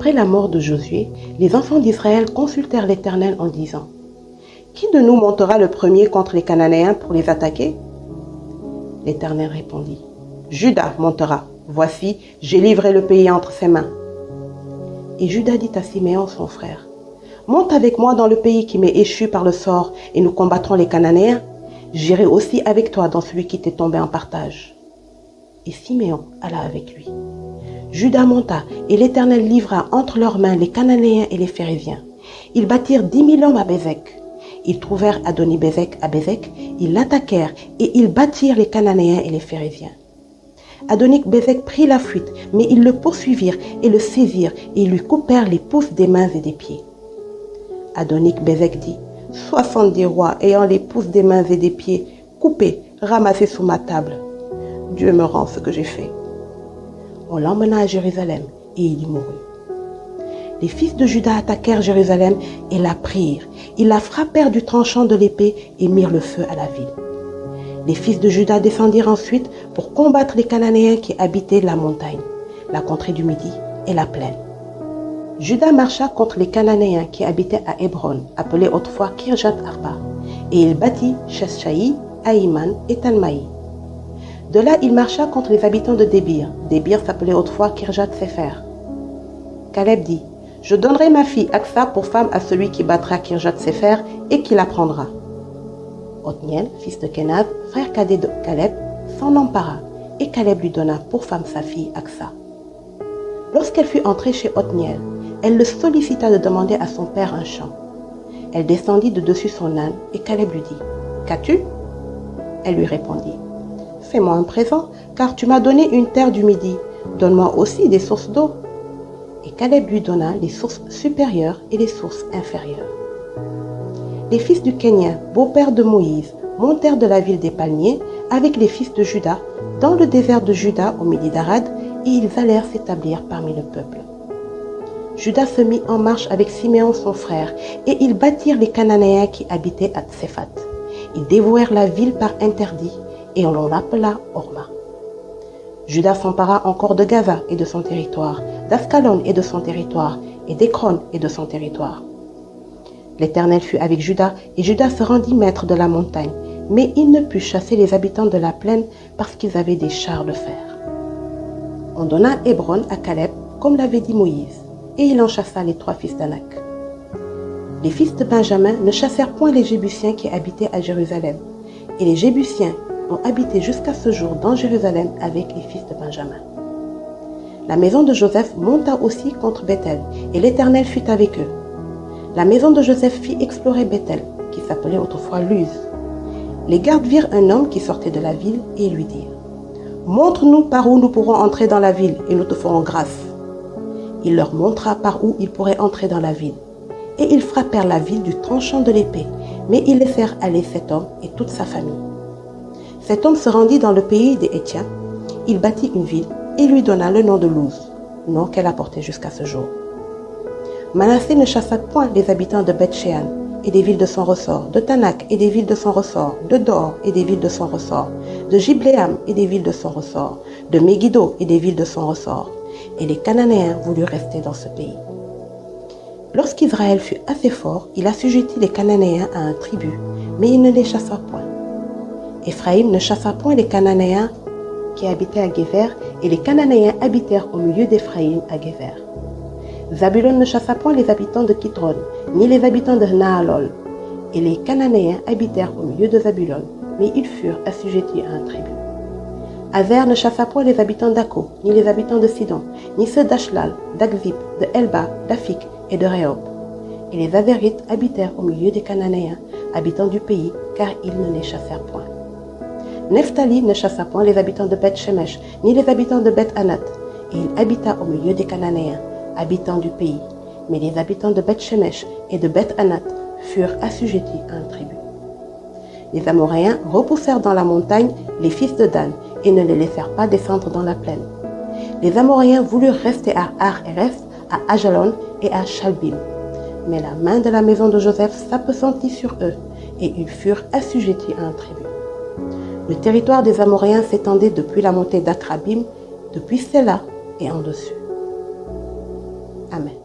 Après la mort de Josué, les enfants d'Israël consultèrent l'Éternel en disant: Qui de nous montera le premier contre les Cananéens pour les attaquer? L'Éternel répondit: Juda montera. Voici, j'ai livré le pays entre ses mains. Et Juda dit à Siméon son frère: Monte avec moi dans le pays qui m'est échu par le sort, et nous combattrons les Cananéens. J'irai aussi avec toi dans celui qui t'est tombé en partage. Et Siméon alla avec lui. Juda monta, et l'Éternel livra entre leurs mains les Cananéens et les Phéréziens. Ils bâtirent 10 000 hommes à Bézek. Ils trouvèrent Adoni-Bézek à Bézek, ils l'attaquèrent, et ils battirent les Cananéens et les Phéréziens. Adoni-Bézek prit la fuite, mais ils le poursuivirent et le saisirent, et lui coupèrent les pouces des mains et des pieds. Adoni-Bézek dit: 70 rois ayant les pouces des mains et des pieds coupés, ramassés sous ma table. Dieu me rend ce que j'ai fait. On l'emmena à Jérusalem, et il y mourut. Les fils de Juda attaquèrent Jérusalem et la prirent. Ils la frappèrent du tranchant de l'épée et mirent le feu à la ville. Les fils de Juda descendirent ensuite pour combattre les Cananéens qui habitaient la montagne, la contrée du Midi et la plaine. Juda marcha contre les Cananéens qui habitaient à Hébron, appelée autrefois Kirjat Arba, et il bâtit Sheshai, Aïman et Talmaï. De là, il marcha contre les habitants de Débir. Débir s'appelait autrefois Kirjat Sefer. Caleb dit: Je donnerai ma fille Aksa pour femme à celui qui battra Kirjat Sefer et qui la prendra. Othniel, fils de Kenaz, frère cadet de Caleb, s'en empara, et Caleb lui donna pour femme sa fille Aksa. Lorsqu'elle fut entrée chez Othniel, elle le sollicita de demander à son père un champ. Elle descendit de dessus son âne, et Caleb lui dit: Qu'as-tu? Elle lui répondit: Fais-moi un présent, car tu m'as donné une terre du Midi. Donne-moi aussi des sources d'eau. Et Caleb lui donna les sources supérieures et les sources inférieures. Les fils du Kénien, beau-père de Moïse, montèrent de la ville des palmiers avec les fils de Juda dans le désert de Juda au midi d'Arad, et ils allèrent s'établir parmi le peuple. Juda se mit en marche avec Siméon son frère, et ils battirent les Cananéens qui habitaient à Tséphat. Ils dévouèrent la ville par interdit, et on l'appela Horma. Juda s'empara encore de Gaza et de son territoire, d'Ascalon et de son territoire, et d'Écron et de son territoire. L'Éternel fut avec Juda, et Juda se rendit maître de la montagne, mais il ne put chasser les habitants de la plaine parce qu'ils avaient des chars de fer. On donna Hébron à Caleb, comme l'avait dit Moïse, et il en chassa les 3 fils d'Anak. Les fils de Benjamin ne chassèrent point les Jébusiens qui habitaient à Jérusalem, et les Jébusiens ont habité jusqu'à ce jour dans Jérusalem avec les fils de Benjamin. La maison de Joseph monta aussi contre Bethel, et l'Éternel fut avec eux. La maison de Joseph fit explorer Bethel, qui s'appelait autrefois Luz. Les gardes virent un homme qui sortait de la ville et lui dirent: Montre-nous par où nous pourrons entrer dans la ville, et nous te ferons grâce. Il leur montra par où ils pourraient entrer dans la ville. Et ils frappèrent la ville du tranchant de l'épée, mais ils laissèrent aller cet homme et toute sa famille. Cet homme se rendit dans le pays des Hétiens. Il bâtit une ville et lui donna le nom de Luz, nom qu'elle a porté jusqu'à ce jour. Manassé ne chassa point les habitants de Beth-Shean et des villes de son ressort, de Tanak et des villes de son ressort, de Dor et des villes de son ressort, de Gibléam et des villes de son ressort, de Megiddo et des villes de son ressort. Et les Cananéens voulurent rester dans ce pays. Lorsqu'Israël fut assez fort, il assujettit les Cananéens à un tribut, mais il ne les chassa point. Éphraïm ne chassa point les Cananéens qui habitaient à Gézer, et les Cananéens habitèrent au milieu d'Éphraïm à Gézer. Zabulon ne chassa point les habitants de Kitron, ni les habitants de Naalol, et les Cananéens habitèrent au milieu de Zabulon, mais ils furent assujettis à un tribut. Azer ne chassa point les habitants d'Akko, ni les habitants de Sidon, ni ceux d'Ashlal, d'Akzib, de Elba, d'Afik et de Rehob. Et les Azérites habitèrent au milieu des Cananéens, habitants du pays, car ils ne les chassèrent point. Nephtali ne chassa point les habitants de Beth-Shemesh, ni les habitants de Beth-Anat, et il habita au milieu des Cananéens, habitants du pays. Mais les habitants de Beth-Shemesh et de Beth-Anat furent assujettis à un tribut. Les Amoréens repoussèrent dans la montagne les fils de Dan et ne les laissèrent pas descendre dans la plaine. Les Amoréens voulurent rester à Ar-Eref, à Ajalon et à Shalbim. Mais la main de la maison de Joseph s'appesantit sur eux, et ils furent assujettis à un tribut. Le territoire des Amoréens s'étendait depuis la montée d'Akrabim, depuis Séla et en dessus. Amen.